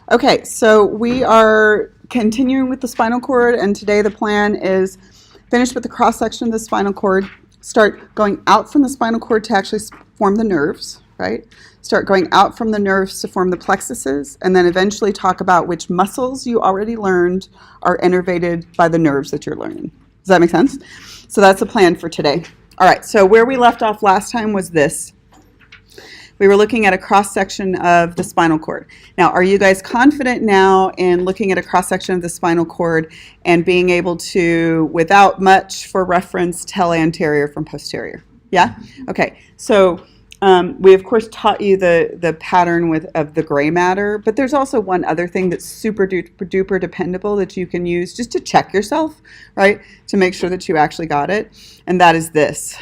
Okay, so we are continuing with the spinal cord, and today the plan is finish with the cross-section of the spinal cord, start going out from the spinal cord to actually form the nerves, right? Start going out from the nerves to form the plexuses, and then eventually talk about which muscles you already learned are innervated by the nerves that you're learning. Does that make sense? So that's the plan for today. All right, so where we left off last time was this. We were looking at a cross-section of the spinal cord. Now, are you guys confident now in looking at a cross-section of the spinal cord and being able to, without much for reference, tell anterior from posterior? Yeah? Okay, so we, of course, taught you the pattern of the gray matter, but there's also one other thing that's super duper dependable that you can use just to check yourself, right, to make sure that you actually got it, and that is this.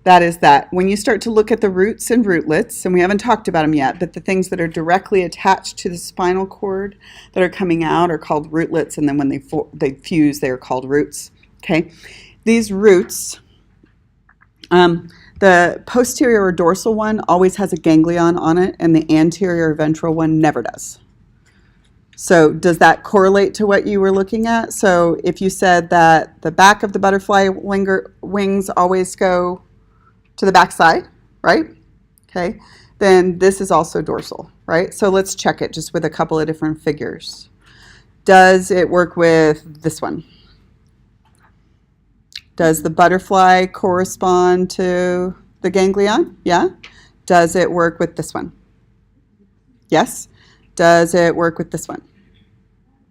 That is that when you start to look at the roots and rootlets, and we haven't talked about them yet, but the things that are directly attached to the spinal cord that are coming out are called rootlets, and then when they fuse, they are called roots. Okay, these roots, the posterior or dorsal one always has a ganglion on it, and the anterior or ventral one never does. So does that correlate to what you were looking at? So if you said that the back of the butterfly wings always go to the back side, right? Okay, then this is also dorsal, right? So let's check it just with a couple of different figures. Does it work with this one? Does the butterfly correspond to the ganglion? Yeah. Does it work with this one? Yes. Does it work with this one?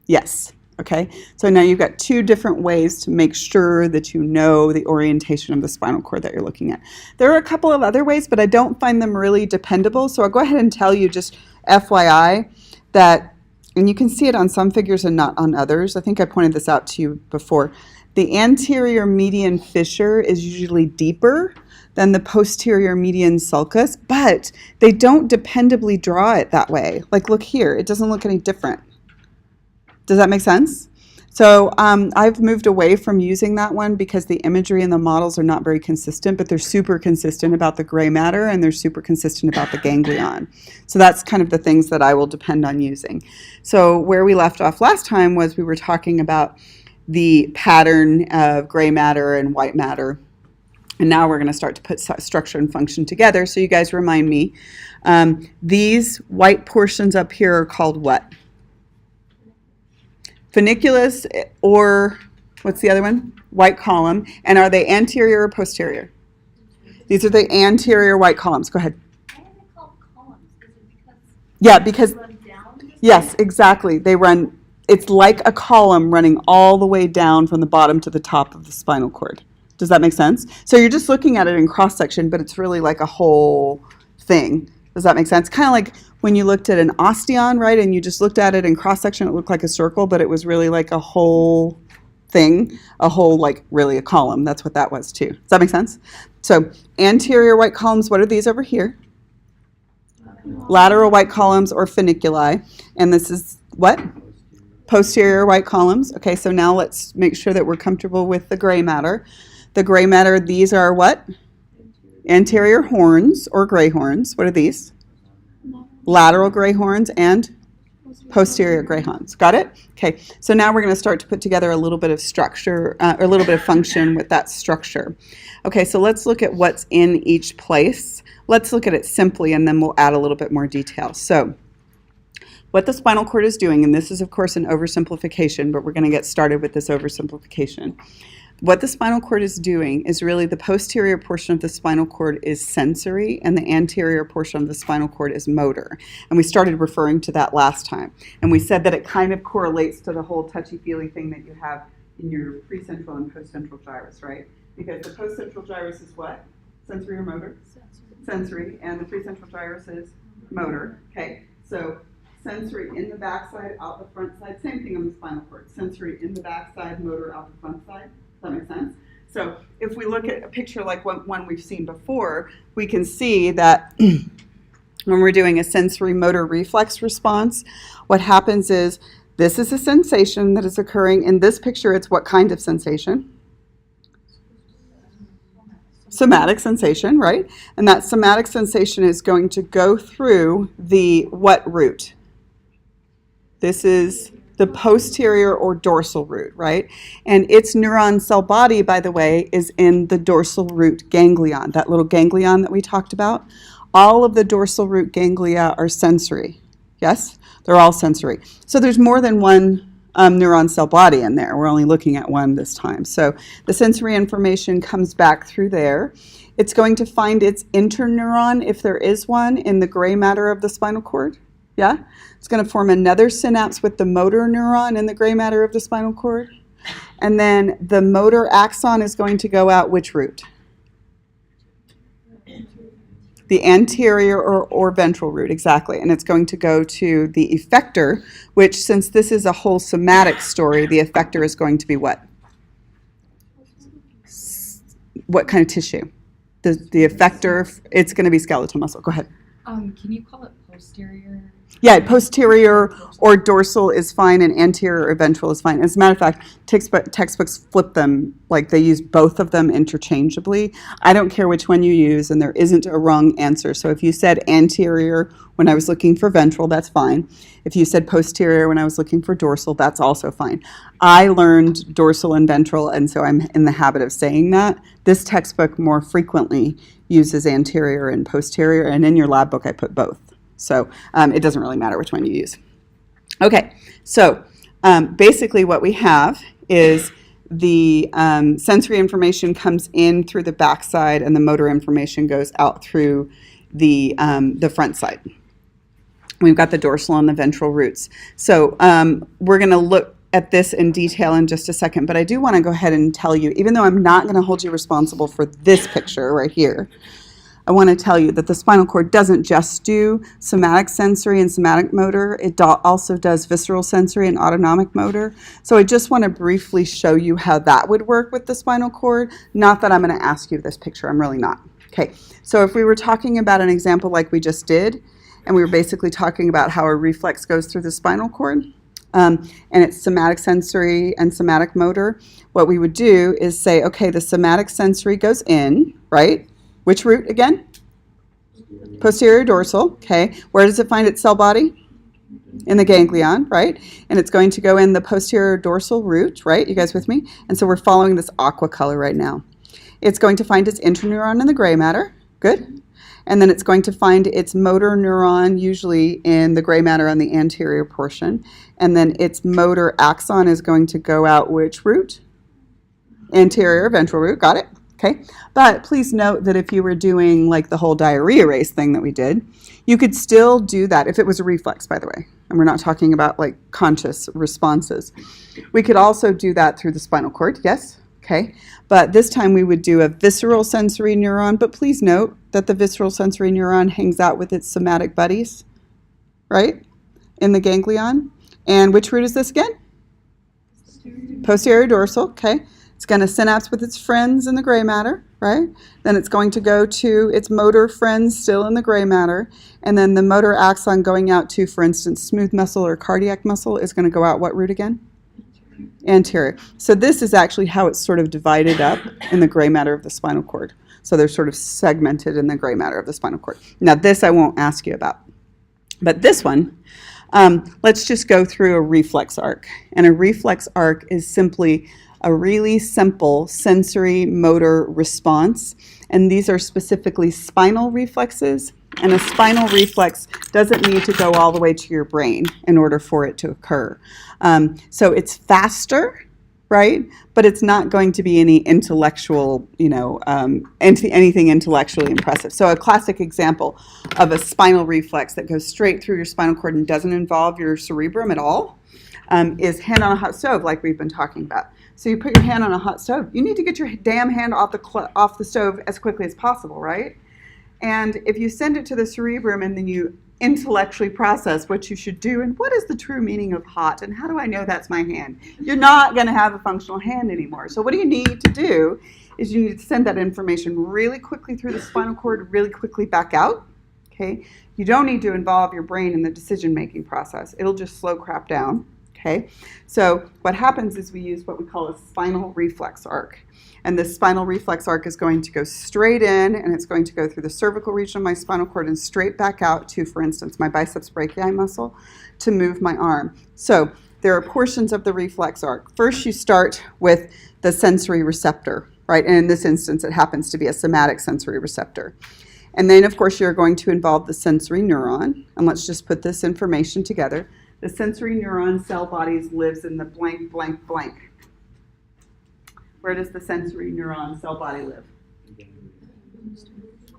Yes. Okay, so now you've got two different ways to make sure that you know the orientation of the spinal cord that you're looking at. There are a couple of other ways, but I don't find them really dependable, so I'll go ahead and tell you just FYI that, and you can see it on some figures and not on others. I think I pointed this out to you before. The anterior median fissure is usually deeper than the posterior median sulcus, but they don't dependably draw it that way. Like, look here, it doesn't look any different. Does that make sense? So I've moved away from using that one because the imagery and the models are not very consistent, but they're super consistent about the gray matter and they're super consistent about the ganglion. So that's kind of the things that I will depend on using. So where we left off last time was we were talking about the pattern of gray matter and white matter. And now we're going to start to put structure and function together. So you guys remind me, these white portions up here are called what? Funiculus, or what's the other one? White column. And are they anterior or posterior? These are the anterior white columns. Go ahead. Why are they called columns? Is it because because they run down? yes, exactly. They run. It's like a column running all the way down from the bottom to the top of the spinal cord. Does that make sense? So you're just looking at it in cross section, but it's really like a whole thing. Does that make sense? Kind of like when you looked at an osteon, right, and you just looked at it in cross-section, it looked like a circle, but it was really like a whole thing, a whole, like, really a column. That's what that was, too. Does that make sense? So anterior white columns, what are these over here? Lateral white columns or funiculi. And this is what? Posterior white columns. Okay, so now let's make sure that we're comfortable with the gray matter. The gray matter, these are what? Anterior horns or gray horns. What are these? Lateral gray horns and posterior gray horns. Got it? Okay, so now we're going to start to put together a little bit of structure, or a little bit of function with that structure. Okay, so let's look at what's in each place. Let's look at it simply, and then we'll add a little bit more detail. So what the spinal cord is doing, and this is, of course, an oversimplification, but we're going to get started with this oversimplification. What the spinal cord is doing is really the posterior portion of the spinal cord is sensory and the anterior portion of the spinal cord is motor. And we started referring to that last time. And we said that it kind of correlates to the whole touchy-feely thing that you have in your precentral and postcentral gyrus, right? Because the postcentral gyrus is what? Sensory or motor? Sensory. And the precentral gyrus is motor. Okay, so sensory in the backside, out the front side. Same thing on the spinal cord. Sensory in the backside, motor out the front side. Does that make sense? So if we look at a picture like one we've seen before, we can see that when we're doing a sensory motor reflex response, what happens is this is a sensation that is occurring. In this picture, it's what kind of sensation? Somatic sensation, right? And that somatic sensation is going to go through the what root? This is the posterior or dorsal root, right? And its neuron cell body, by the way, is in the dorsal root ganglion, that little ganglion that we talked about. All of the dorsal root ganglia are sensory. Yes? They're all sensory. So there's more than one neuron cell body in there. We're only looking at one this time. So the sensory information comes back through there. It's going to find its interneuron, if there is one, in the gray matter of the spinal cord. Yeah? It's going to form another synapse with the motor neuron in the gray matter of the spinal cord. And then the motor axon is going to go out which route? The anterior or ventral root, exactly. And it's going to go to the effector, which, since this is a whole somatic story, the effector is going to be what? What kind of tissue? The effector, it's going to be skeletal muscle. Go ahead. Can you call it posterior? Yeah, posterior or dorsal is fine, and anterior or ventral is fine. As a matter of fact, textbooks flip them, like they use both of them interchangeably. I don't care which one you use, and there isn't a wrong answer. So if you said anterior when I was looking for ventral, that's fine. If you said posterior when I was looking for dorsal, that's also fine. I learned dorsal and ventral, and so I'm in the habit of saying that. This textbook more frequently uses anterior and posterior, and in your lab book I put both. So it doesn't really matter which one you use. Okay, so basically what we have is the sensory information comes in through the back side, and the motor information goes out through the front side. We've got the dorsal and the ventral roots. So we're going to look at this in detail in just a second, but I do want to go ahead and tell you, even though I'm not going to hold you responsible for this picture right here, I want to tell you that the spinal cord doesn't just do somatic sensory and somatic motor. It also does visceral sensory and autonomic motor. So I just want to briefly show you how that would work with the spinal cord. Not that I'm going to ask you this picture. I'm really not. Okay, so if we were talking about an example like we just did, and we were basically talking about how a reflex goes through the spinal cord, and it's somatic sensory and somatic motor, what we would do is say, okay, the somatic sensory goes in, right? Which root again? Posterior dorsal, okay. Where does it find its cell body? In the ganglion, right? And it's going to go in the posterior dorsal root, right? You guys with me? And so we're following this aqua color right now. It's going to find its interneuron in the gray matter, good. And then it's going to find its motor neuron, usually in the gray matter on the anterior portion. And then its motor axon is going to go out which root? Anterior ventral root, got it? Okay, but please note that if you were doing like the whole diarrhea race thing that we did, you could still do that if it was a reflex, by the way. And we're not talking about like conscious responses. We could also do that through the spinal cord, yes? Okay, but this time we would do a visceral sensory neuron, but please note that the visceral sensory neuron hangs out with its somatic buddies, right? In the ganglion. And which root is this again? Posterior dorsal, okay. It's going to synapse with its friends in the gray matter, right? Then it's going to go to its motor friends still in the gray matter. And then the motor axon going out to, for instance, smooth muscle or cardiac muscle is going to go out what root again? Anterior. So this is actually how it's sort of divided up in the gray matter of the spinal cord. So they're sort of segmented in the gray matter of the spinal cord. Now this I won't ask you about. But this one, let's just go through a reflex arc. And a reflex arc is simply a really simple sensory motor response, and these are specifically spinal reflexes, and a spinal reflex doesn't need to go all the way to your brain in order for it to occur. So it's faster, right? But it's not going to be any intellectual, anything intellectually impressive. So a classic example of a spinal reflex that goes straight through your spinal cord and doesn't involve your cerebrum at all is hand on a hot stove, like we've been talking about. So you put your hand on a hot stove. You need to get your damn hand off the stove as quickly as possible, right? And if you send it to the cerebrum and then you intellectually process what you should do and what is the true meaning of hot and how do I know that's my hand, you're not going to have a functional hand anymore. So what do you need to do is you need to send that information really quickly through the spinal cord, really quickly back out. Okay? You don't need to involve your brain in the decision-making process. It'll just slow crap down. Okay, so what happens is we use what we call a spinal reflex arc. And this spinal reflex arc is going to go straight in, and it's going to go through the cervical region of my spinal cord and straight back out to, for instance, my biceps brachii muscle to move my arm. So there are portions of the reflex arc. First, you start with the sensory receptor, right? And in this instance, it happens to be a somatic sensory receptor. And then, of course, you're going to involve the sensory neuron. And let's just put this information together. The sensory neuron cell bodies lives in the blank, blank, blank. Where does the sensory neuron cell body live?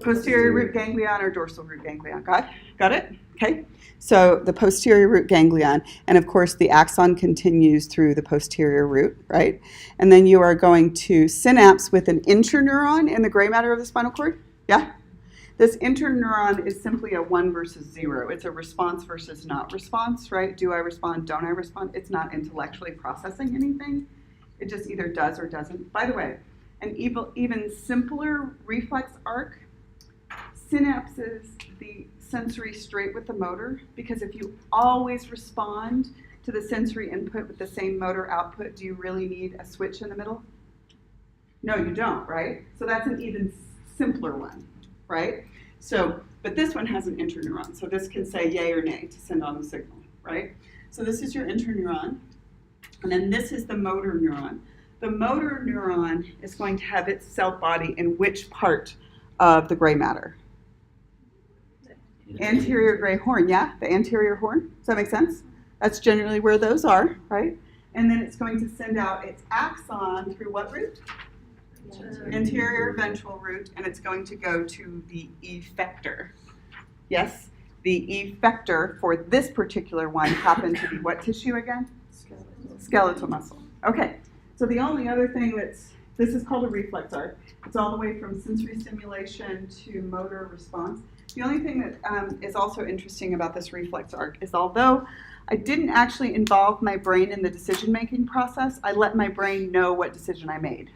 Posterior root ganglion or dorsal root ganglion? Got it? Okay. So the posterior root ganglion, and of course the axon continues through the posterior root, right? And then you are going to synapse with an interneuron in the gray matter of the spinal cord. Yeah? This interneuron is simply a 1 versus 0. It's a response versus not response, right? Do I respond? Don't I respond? It's not intellectually processing anything. It just either does or doesn't. By the way, an even simpler reflex arc synapses the sensory straight with the motor, because if you always respond to the sensory input with the same motor output, do you really need a switch in the middle? No, you don't, right? So that's an even simpler one, right? So, but this one has an interneuron, so this can say yay or nay to send on the signal, right? So this is your interneuron, and then this is the motor neuron. The motor neuron is going to have its cell body in which part of the gray matter? Anterior gray horn, yeah? The anterior horn. Does that make sense? That's generally where those are, right? And then it's going to send out its axon through what root? Anterior ventral root, and it's going to go to the effector. Yes? The effector for this particular one happened to be what tissue again? Skeletal muscle. Okay, so the only other thing this is called a reflex arc. It's all the way from sensory stimulation to motor response. The only thing that is also interesting about this reflex arc is although I didn't actually involve my brain in the decision-making process, I let my brain know what decision I made.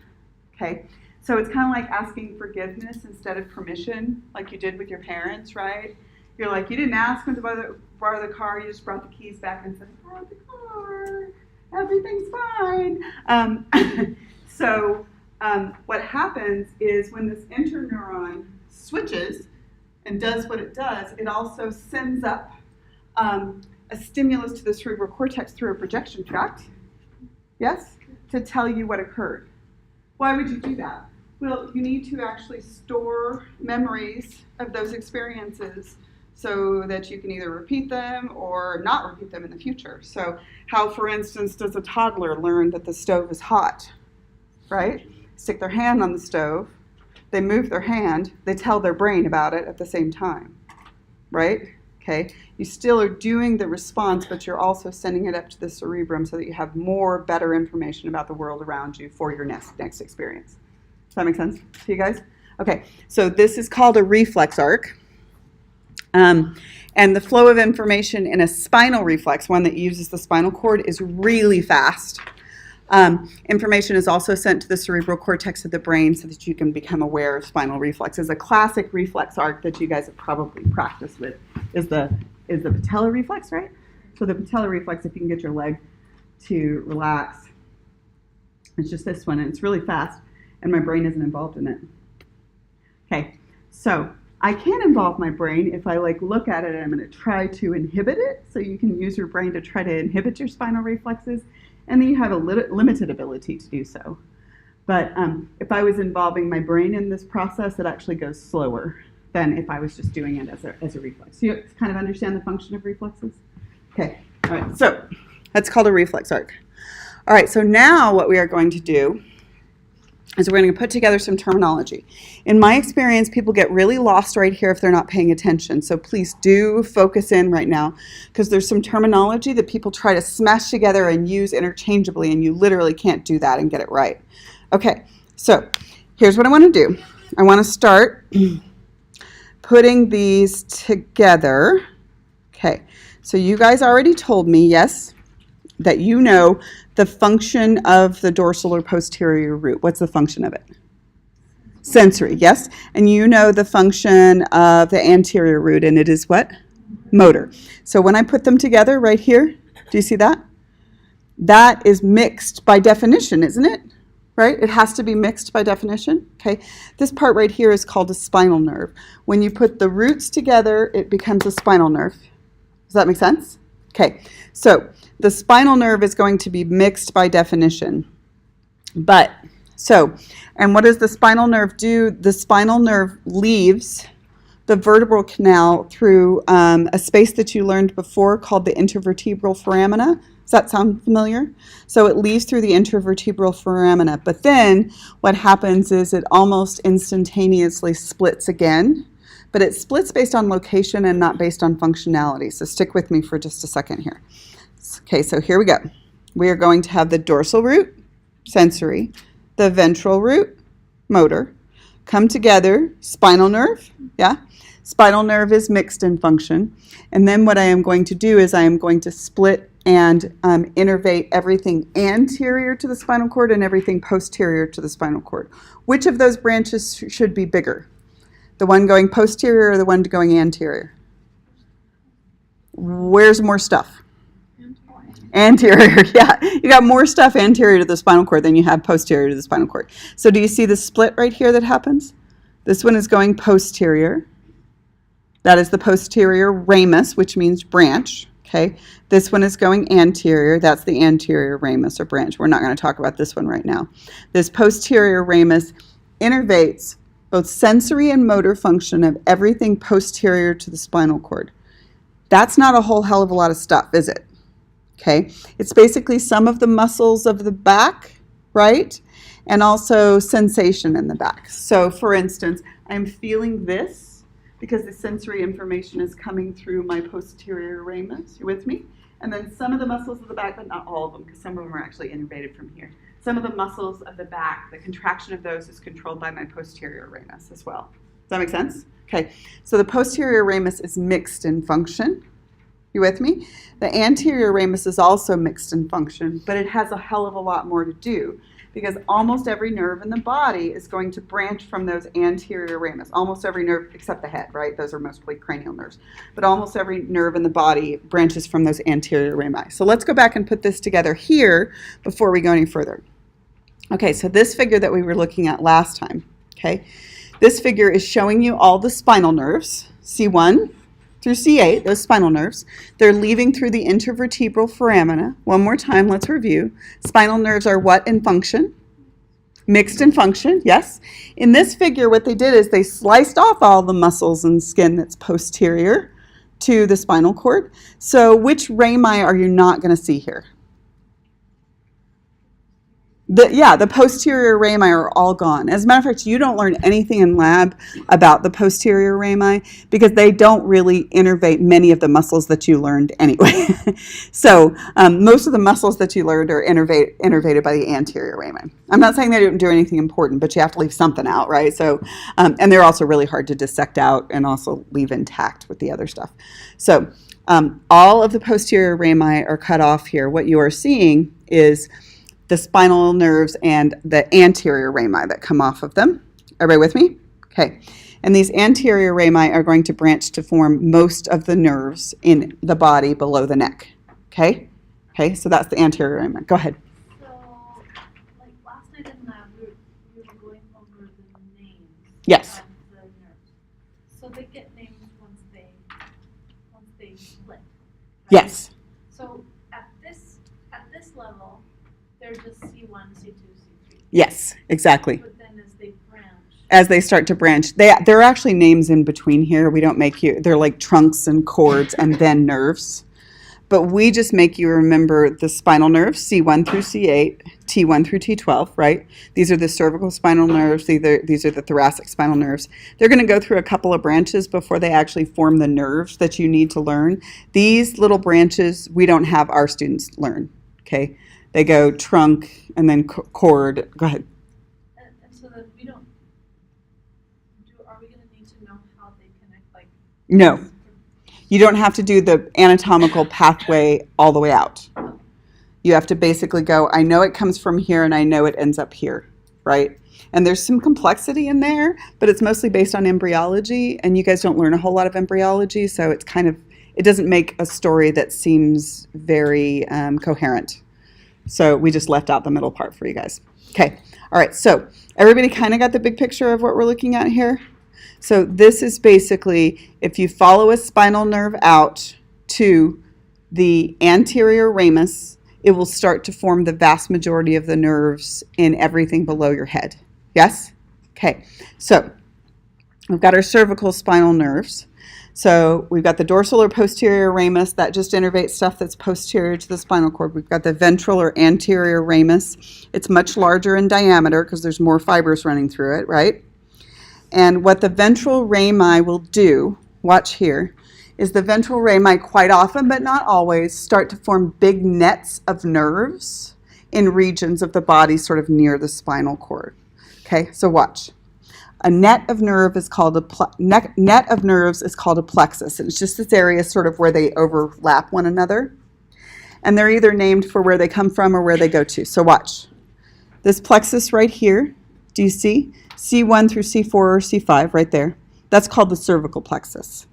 Okay, so it's kind of like asking forgiveness instead of permission, like you did with your parents, right? You're like, you didn't ask them to borrow the car, you just brought the keys back and said, borrow the car, everything's fine. So what happens is when this interneuron switches and does what it does, it also sends up a stimulus to the cerebral cortex through a projection tract, yes, to tell you what occurred. Why would you do that? Well, you need to actually store memories of those experiences so that you can either repeat them or not repeat them in the future. So how, for instance, does a toddler learn that the stove is hot, right? Stick their hand on the stove, they move their hand, they tell their brain about it at the same time, right? Okay, you still are doing the response, but you're also sending it up to the cerebrum so that you have better information about the world around you for your next experience. Does that make sense to you guys? Okay, so this is called a reflex arc. And the flow of information in a spinal reflex, one that uses the spinal cord, is really fast. Information is also sent to the cerebral cortex of the brain so that you can become aware of spinal reflexes. A classic reflex arc that you guys have probably practiced with is the patellar reflex, right? So the patellar reflex, if you can get your leg to relax, it's just this one, and it's really fast, and my brain isn't involved in it. Okay, so I can involve my brain if I look at it and I'm going to try to inhibit it, so you can use your brain to try to inhibit your spinal reflexes, and then you have a limited ability to do so. But if I was involving my brain in this process, it actually goes slower than if I was just doing it as a reflex. So you kind of understand the function of reflexes? Okay, all right, so that's called a reflex arc. All right, so now what we are going to do is we're going to put together some terminology. In my experience, people get really lost right here if they're not paying attention. So please do focus in right now, because there's some terminology that people try to smash together and use interchangeably, and you literally can't do that and get it right. Okay, so here's what I want to do. I want to start putting these together. Okay, so you guys already told me, yes, that you know the function of the dorsal or posterior root. What's the function of it? Sensory, yes? And you know the function of the anterior root, and it is what? Motor. So when I put them together right here, do you see that? that is mixed by definition, isn't it? Right? It has to be mixed by definition. Okay. This part right here is called a spinal nerve. When you put the roots together, it becomes a spinal nerve. Does that make sense? Okay. So the spinal nerve is going to be mixed by definition. And what does the spinal nerve do? The spinal nerve leaves the vertebral canal through a space that you learned before called the intervertebral foramina. Does that sound familiar? So it leaves through the intervertebral foramina. But then what happens is it almost instantaneously splits again. But it splits based on location and not based on functionality. So stick with me for just a second here. Okay, so here we go. We are going to have the dorsal root, sensory, the ventral root, motor, come together, spinal nerve, yeah? Spinal nerve is mixed in function. And then what I am going to do is I am going to split and innervate everything anterior to the spinal cord and everything posterior to the spinal cord. Which of those branches should be bigger? The one going posterior or the one going anterior? Where's more stuff? Anterior, yeah. You got more stuff anterior to the spinal cord than you have posterior to the spinal cord. So do you see the split right here that happens? This one is going posterior. That is the posterior ramus, which means branch. Okay. This one is going anterior. That's the anterior ramus or branch. We're not going to talk about this one right now. This posterior ramus innervates both sensory and motor function of everything posterior to the spinal cord. That's not a whole hell of a lot of stuff, is it? Okay, it's basically some of the muscles of the back, right? And also sensation in the back. So for instance, I'm feeling this because the sensory information is coming through my posterior ramus. You with me? And then some of the muscles of the back, but not all of them, because some of them are actually innervated from here. Some of the muscles of the back, the contraction of those is controlled by my posterior ramus as well. Does that make sense? Okay, so the posterior ramus is mixed in function. You with me? The anterior ramus is also mixed in function, but it has a hell of a lot more to do because almost every nerve in the body is going to branch from those anterior ramus. Almost every nerve except the head, right? Those are mostly cranial nerves. But almost every nerve in the body branches from those anterior rami. So let's go back and put this together here before we go any further. Okay, so this figure that we were looking at last time, okay? This figure is showing you all the spinal nerves, C1 through C8, those spinal nerves. They're leaving through the intervertebral foramina. One more time, let's review. Spinal nerves are what in function? Mixed in function, yes. In this figure, what they did is they sliced off all the muscles and skin that's posterior to the spinal cord. So which rami are you not going to see here? The posterior rami are all gone. As a matter of fact, you don't learn anything in lab about the posterior rami because they don't really innervate many of the muscles that you learned anyway. So most of the muscles that you learned are innervated by the anterior rami. I'm not saying they don't do anything important, but you have to leave something out, right? So, and they're also really hard to dissect out and also leave intact with the other stuff. So all of the posterior rami are cut off here. What you are seeing is the spinal nerves and the anterior rami that come off of them. Everybody with me? Okay. And these anterior rami are going to branch to form most of the nerves in the body below the neck. Okay? Okay, so that's the anterior rami. Go ahead. So, like last night in lab, we were going over the names Yes. of the nerves. So they get names once they split. Right? Yes. So at this level, they're just C1, C2, C3. Yes, exactly. But then as they branch. As they start to branch, there are actually names in between here. We don't make you, they're like trunks and cords and then nerves. But we just make you remember the spinal nerves, C1 through C8, T1 through T12, right? These are the cervical spinal nerves. These are the thoracic spinal nerves. They're going to go through a couple of branches before they actually form the nerves that you need to learn. These little branches, we don't have our students learn, okay? They go trunk and then cord. Go ahead. And so that we don't, are we going to need to know how they connect? Like No. You don't have to do the anatomical pathway all the way out. You have to basically go, I know it comes from here and I know it ends up here, right? And there's some complexity in there, but it's mostly based on embryology, and you guys don't learn a whole lot of embryology, so it's kind of, it doesn't make a story that seems very coherent. So we just left out the middle part for you guys. Okay, all right, so everybody kind of got the big picture of what we're looking at here? So this is basically, if you follow a spinal nerve out to the anterior ramus, it will start to form the vast majority of the nerves in everything below your head. Yes? Okay, so we've got our cervical spinal nerves. So we've got the dorsal or posterior ramus that just innervates stuff that's posterior to the spinal cord. We've got the ventral or anterior ramus. It's much larger in diameter because there's more fibers running through it, right? And what the ventral rami will do, watch here, is the ventral rami quite often, but not always, start to form big nets of nerves in regions of the body sort of near the spinal cord. Okay, so watch. A net of nerve is called net of nerves is called a plexus. And it's just this area sort of where they overlap one another. And they're either named for where they come from or where they go to. So watch. This plexus right here, do you see? C1 through C4 or C5 right there. That's called the cervical plexus.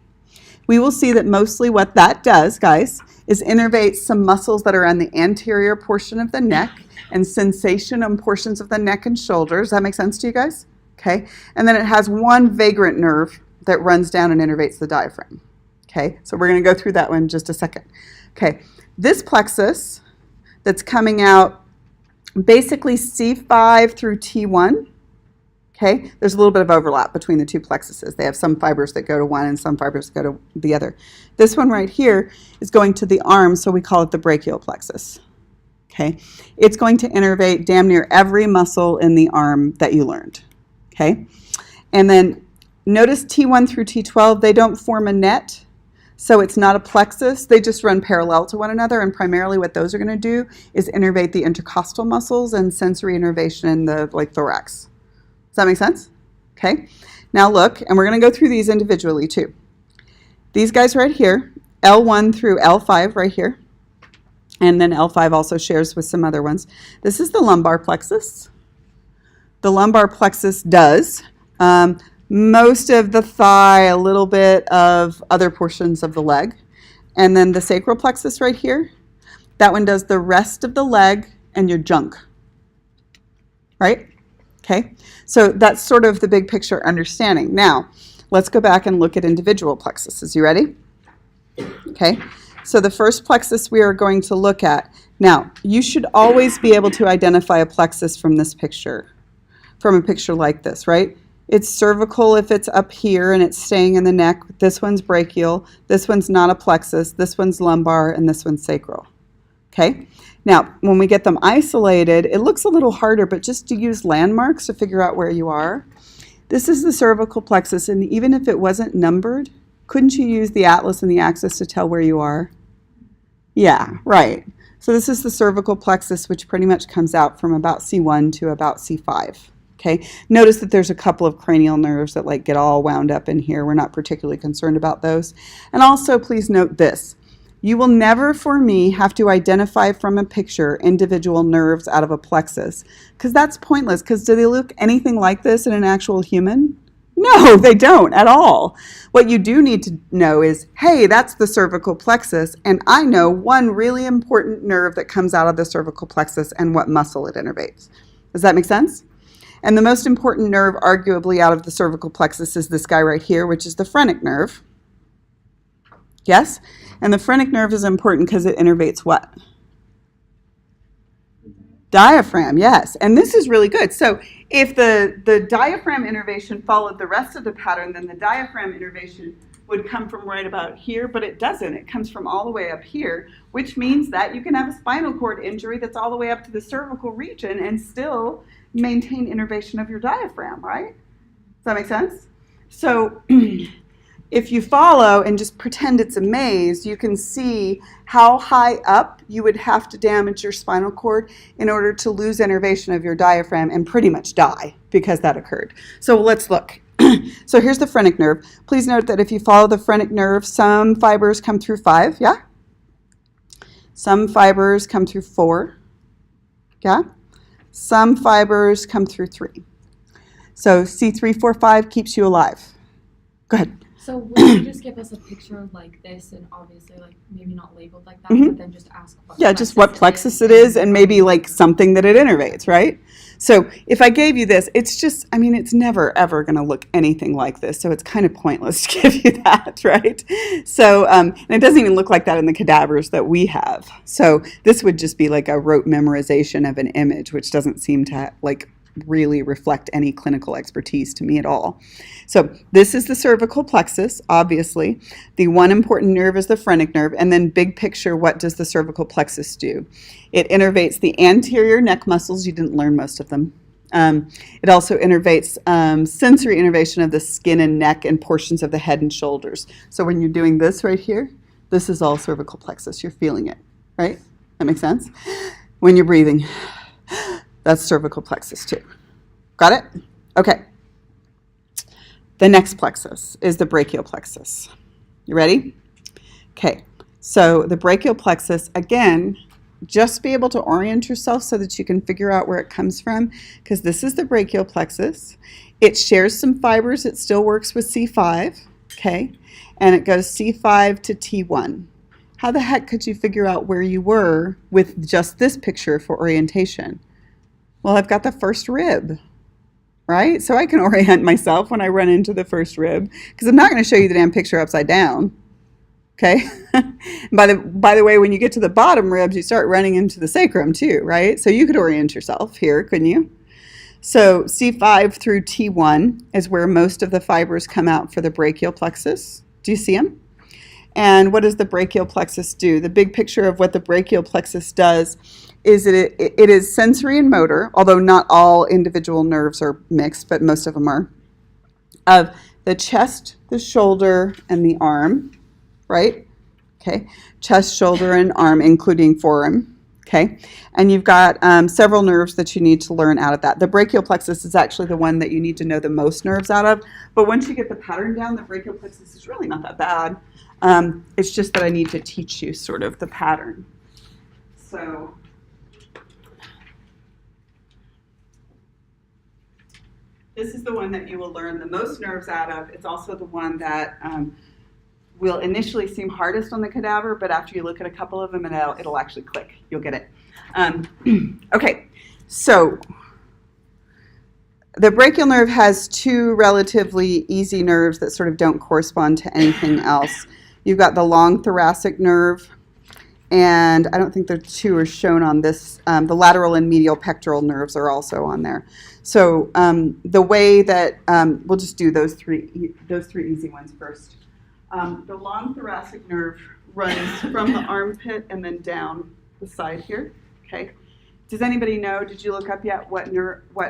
We will see that mostly what that does, guys, is innervate some muscles that are on the anterior portion of the neck and sensation on portions of the neck and shoulders. Does that make sense to you guys? Okay. And then it has one vagrant nerve that runs down and innervates the diaphragm. Okay. So we're going to go through that one in just a second. Okay. This plexus that's coming out basically C5 through T1. Okay, there's a little bit of overlap between the two plexuses. They have some fibers that go to one and some fibers that go to the other. This one right here is going to the arm, so we call it the brachial plexus. Okay, it's going to innervate damn near every muscle in the arm that you learned. Okay, and then notice T1 through T12, they don't form a net, so it's not a plexus. They just run parallel to one another, and primarily what those are going to do is innervate the intercostal muscles and sensory innervation in the thorax. Does that make sense? Okay. Now look, and we're going to go through these individually too. These guys right here, L1 through L5 right here, and then L5 also shares with some other ones. This is the lumbar plexus. The lumbar plexus does most of the thigh, a little bit of other portions of the leg. And then the sacral plexus right here, that one does the rest of the leg and your junk. Right? Okay, so that's sort of the big picture understanding. Now, let's go back and look at individual plexuses. You ready? Okay, so the first plexus we are going to look at. Now, you should always be able to identify a plexus from this picture, from a picture like this, right? It's cervical if it's up here and it's staying in the neck. This one's brachial. This one's not a plexus. This one's lumbar, and this one's sacral. Okay? Now, when we get them isolated, it looks a little harder, but just to use landmarks to figure out where you are. This is the cervical plexus, and even if it wasn't numbered, couldn't you use the atlas and the axis to tell where you are? Yeah, right. So this is the cervical plexus, which pretty much comes out from about C1 to about C5. Okay. Notice that there's a couple of cranial nerves that get all wound up in here. We're not particularly concerned about those. And also, please note this. You will never, for me, have to identify from a picture individual nerves out of a plexus, because that's pointless, because do they look anything like this in an actual human? No, they don't at all. What you do need to know is, hey, that's the cervical plexus, and I know one really important nerve that comes out of the cervical plexus and what muscle it innervates. Does that make sense? And the most important nerve, arguably, out of the cervical plexus is this guy right here, which is the phrenic nerve. Yes? And the phrenic nerve is important because it innervates what? Diaphragm, yes. And this is really good. So if the diaphragm innervation followed the rest of the pattern, then the diaphragm innervation would come from right about here, but it doesn't. It comes from all the way up here, which means that you can have a spinal cord injury that's all the way up to the cervical region and still maintain innervation of your diaphragm, right? Does that make sense? So if you follow and just pretend it's a maze, you can see how high up you would have to damage your spinal cord in order to lose innervation of your diaphragm and pretty much die because that occurred. So let's look. So here's the phrenic nerve. Please note that if you follow the phrenic nerve, some fibers come through 5, yeah? Some fibers come through 4, yeah? Some fibers come through 3. So C3, 4, 5 keeps you alive. Go ahead. So would you just give us a picture like this, and obviously like maybe not labeled like that, Mhm. but then just ask what Yeah, just what plexus it is and maybe like something that it innervates, right? So if I gave you this, it's just, I mean, it's never ever going to look anything like this. So it's kind of pointless to give you that, right? So, and it doesn't even look like that in the cadavers that we have. So this would just be like a rote memorization of an image, which doesn't seem to like really reflect any clinical expertise to me at all. So this is the cervical plexus, obviously. The one important nerve is the phrenic nerve, and then big picture, what does the cervical plexus do? It innervates the anterior neck muscles. You didn't learn most of them. It also innervates sensory innervation of the skin and neck and portions of the head and shoulders. So when you're doing this right here, this is all cervical plexus. You're feeling it, right? That makes sense? When you're breathing, that's cervical plexus too. Got it? Okay. The next plexus is the brachial plexus. You ready? Okay. So the brachial plexus, again, just be able to orient yourself so that you can figure out where it comes from, because this is the brachial plexus. It shares some fibers. It still works with C5, okay? And it goes C5 to T1. How the heck could you figure out where you were with just this picture for orientation? Well, I've got the first rib, right? So I can orient myself when I run into the first rib, because I'm not going to show you the damn picture upside down. Okay. By the way, when you get to the bottom ribs, you start running into the sacrum too, right? So you could orient yourself here, couldn't you? So C5 through T1 is where most of the fibers come out for the brachial plexus. Do you see them? And what does the brachial plexus do? The big picture of what the brachial plexus does is it is sensory and motor, although not all individual nerves are mixed, but most of them are, of the chest, the shoulder, and the arm, right? Okay, chest, shoulder, and arm, including forearm, okay? And you've got several nerves that you need to learn out of that. The brachial plexus is actually the one that you need to know the most nerves out of, but once you get the pattern down, the brachial plexus is really not that bad. It's just that I need to teach you sort of the pattern. So this is the one that you will learn the most nerves out of. It's also the one that will initially seem hardest on the cadaver, but after you look at a couple of them, it'll actually click. You'll get it. Okay, so the brachial nerve has two relatively easy nerves that sort of don't correspond to anything else. You've got the long thoracic nerve, and I don't think the two are shown on this. The lateral and medial pectoral nerves are also on there. So the way that we'll just do those three easy ones first. The long thoracic nerve runs from the armpit and then down the side here. Okay. Does anybody know? Did you look up yet what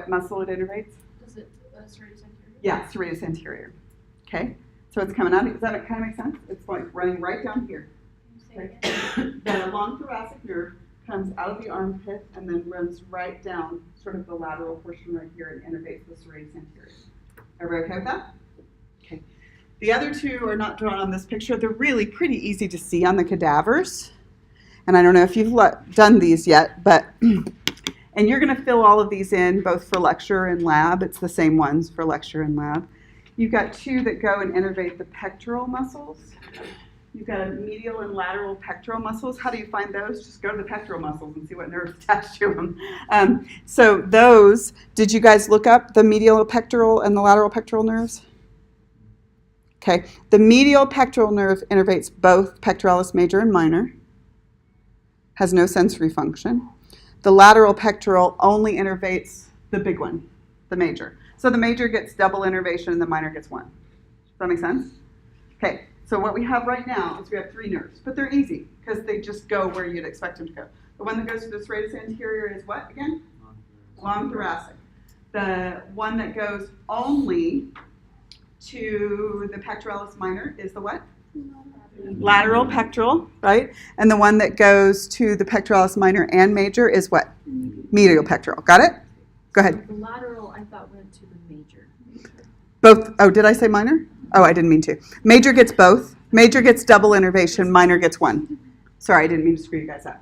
muscle it innervates? Does it serratus anterior? Yeah, serratus anterior. Okay. So it's coming out. Does that kind of make sense? It's like running right down here. Can you say it again? The long thoracic nerve comes out of the armpit and then runs right down sort of the lateral portion right here and innervates the serratus anterior. Everybody okay with that? Okay. The other two are not drawn on this picture. They're really pretty easy to see on the cadavers. And I don't know if you've done these yet, but, and you're going to fill all of these in both for lecture and lab. It's the same ones for lecture and lab. You've got two that go and innervate the pectoral muscles. You've got a medial and lateral pectoral muscles. How do you find those? Just go to the pectoral muscles and see what nerves attached to them. So those, did you guys look up the medial pectoral and the lateral pectoral nerves? Okay, the medial pectoral nerve innervates both pectoralis major and minor, has no sensory function. The lateral pectoral only innervates the big one, the major. So the major gets double innervation and the minor gets one. Does that make sense? Okay, so what we have right now is we have three nerves, but they're easy because they just go where you'd expect them to go. The one that goes to the serratus anterior is what again? Long thoracic. The one that goes only to the pectoralis minor is the what? Lateral pectoral, right? And the one that goes to the pectoralis minor and major is what? Medial pectoral. Got it? Go ahead. The lateral, I thought, went to the major. Both. Oh, did I say minor? Oh, I didn't mean to. Major gets both. Major gets double innervation. Minor gets one. Sorry, I didn't mean to screw you guys up.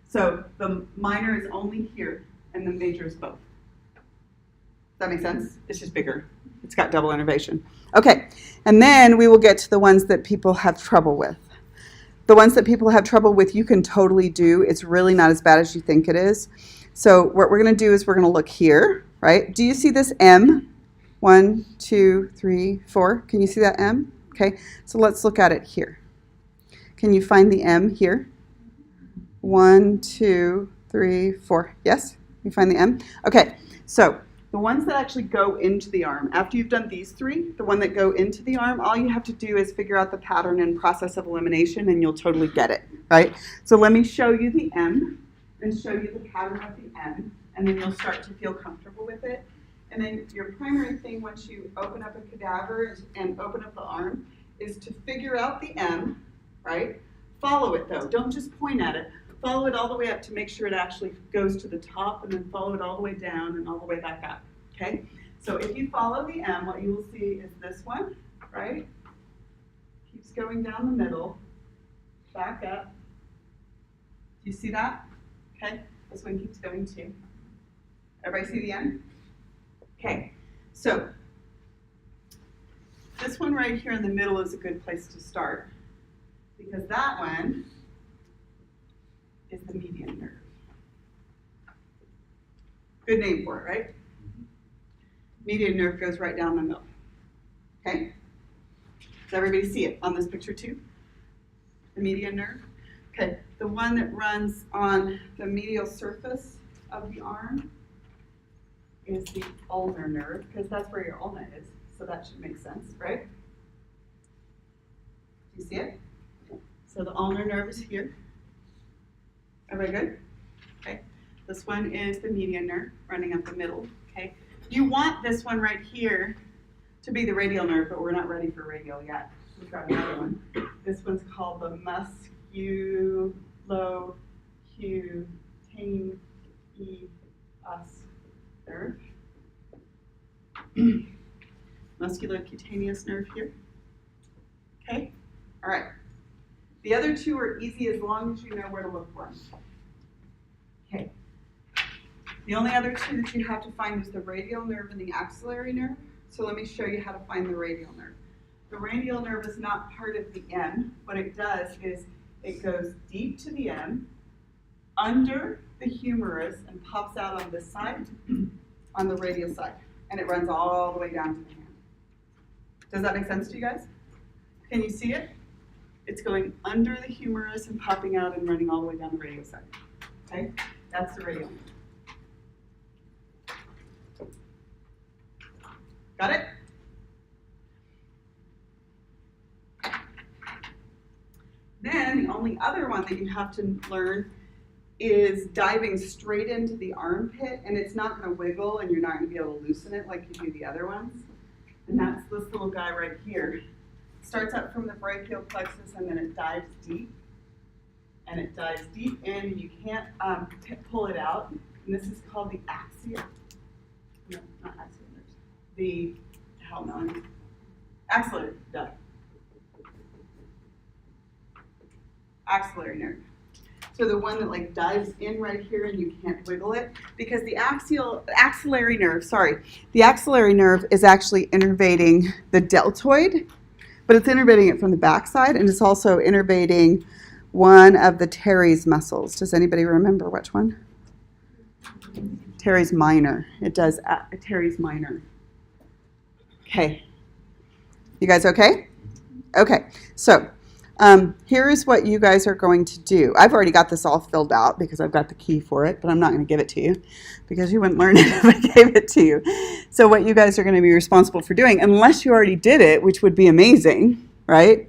So the minor is only here, and the major is both. Does that make sense? It's just bigger. It's got double innervation. Okay, and then we will get to the ones that people have trouble with. The ones that people have trouble with, you can totally do. It's really not as bad as you think it is. So what we're going to do is we're going to look here, right? Do you see this M? 1, 2, 3, 4. Can you see that M? Okay, so let's look at it here. Can you find the M here? 1, 2, 3, 4. Yes? You find the M? Okay, so the ones that actually go into the arm, after you've done these three, the one that go into the arm, all you have to do is figure out the pattern and process of elimination and you'll totally get it, right? So let me show you the M and show you the pattern of the M, and then you'll start to feel comfortable with it. And then your primary thing once you open up a cadaver and open up the arm is to figure out the M, right? Follow it though, don't just point at it. Follow it all the way up to make sure it actually goes to the top, and then follow it all the way down and all the way back up, okay? So if you follow the M, what you will see is this one, right? Keeps going down the middle, back up. Do you see that? Okay, this one keeps going too. Everybody see the M? Okay, so this one right here in the middle is a good place to start, because that one is the median nerve. Good name for it, right? Median nerve goes right down the middle. Okay? Does everybody see it on this picture too? The median nerve? Okay, the one that runs on the medial surface of the arm is the ulnar nerve, because that's where your ulna is, so that should make sense, right? Do you see it? So the ulnar nerve is here. Everybody good? Okay. This one is the median nerve running up the middle. Okay. You want this one right here to be the radial nerve, but we're not ready for radial yet. We've got another one. This one's called the musculocutaneous nerve. Musculocutaneous nerve here. Okay. All right. The other two are easy as long as you know where to look for them. Okay. The only other two that you have to find is the radial nerve and the axillary nerve. So let me show you how to find the radial nerve. The radial nerve is not part of the M. What it does is it goes deep to the M, under the humerus, and pops out on this side, on the radial side. And it runs all the way down to the hand. Does that make sense to you guys? Can you see it? It's going under the humerus and popping out and running all the way down the radial side. Okay? That's the radial nerve. Got it? Then the only other one that you have to learn is diving straight into the armpit, and it's not going to wiggle and you're not going to be able to loosen it like you do the other ones. And that's this little guy right here. It starts up from the brachial plexus and then it dives deep. And it dives deep in and you can't pull it out. And this is called the axial. No, not axial nerves. The, hell no, axillary, duh. Axillary nerve. So the one that like dives in right here and you can't wiggle it, because the axillary nerve is actually innervating the deltoid, but it's innervating it from the backside, and it's also innervating one of the teres muscles. Does anybody remember which one? Teres minor. It does teres minor. Okay. You guys okay? Okay. So here is what you guys are going to do. I've already got this all filled out because I've got the key for it, but I'm not going to give it to you because you wouldn't learn it if I gave it to you. So what you guys are going to be responsible for doing, unless you already did it, which would be amazing, right,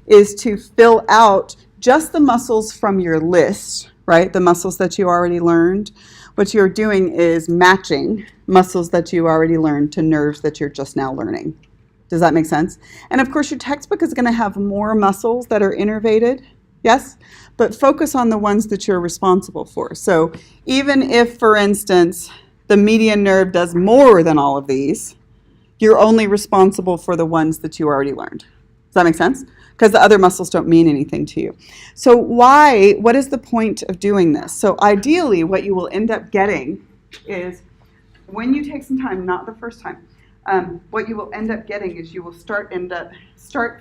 is to fill out just the muscles from your list, right, the muscles that you already learned. What you're doing is matching muscles that you already learned to nerves that you're just now learning. Does that make sense? And of course, your textbook is going to have more muscles that are innervated, yes? But focus on the ones that you're responsible for. So even if, for instance, the median nerve does more than all of these, you're only responsible for the ones that you already learned. Does that make sense? Because the other muscles don't mean anything to you. So what is the point of doing this? So ideally, what you will end up getting is when you take some time, not the first time, what you will end up getting is you will start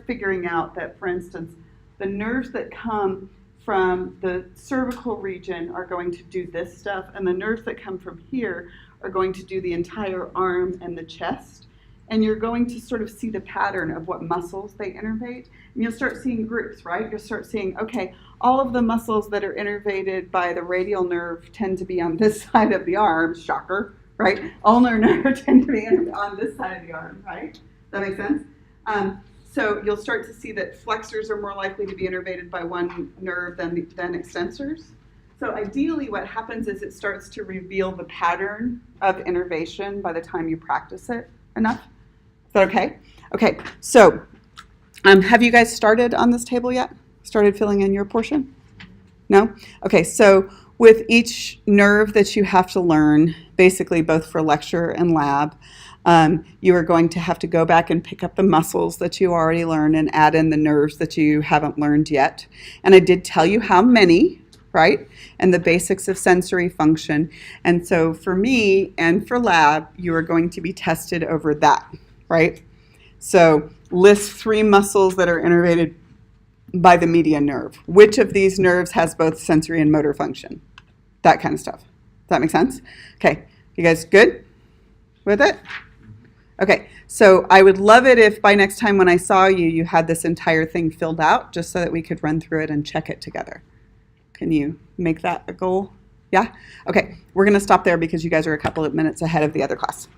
figuring out that, for instance, the nerves that come from the cervical region are going to do this stuff, and the nerves that come from here are going to do the entire arm and the chest. And you're going to sort of see the pattern of what muscles they innervate. And you'll start seeing groups, right? You'll start seeing, okay, all of the muscles that are innervated by the radial nerve tend to be on this side of the arm, shocker, right? Ulnar nerve tend to be on this side of the arm, right? That makes sense? So you'll start to see that flexors are more likely to be innervated by one nerve than extensors. So ideally what happens is it starts to reveal the pattern of innervation by the time you practice it enough. Is that okay? Okay, so have you guys started on this table yet? Started filling in your portion? No? Okay, so with each nerve that you have to learn, basically both for lecture and lab, you are going to have to go back and pick up the muscles that you already learned and add in the nerves that you haven't learned yet. And I did tell you how many, right? And the basics of sensory function. And so for me and for lab, you are going to be tested over that, right? So list 3 muscles that are innervated by the median nerve. Which of these nerves has both sensory and motor function? That kind of stuff. Does that make sense? Okay, you guys good with it? Okay, so I would love it if by next time when I saw you, you had this entire thing filled out just so that we could run through it and check it together. Can you make that a goal? Yeah? Okay, we're going to stop there because you guys are a couple of minutes ahead of the other class.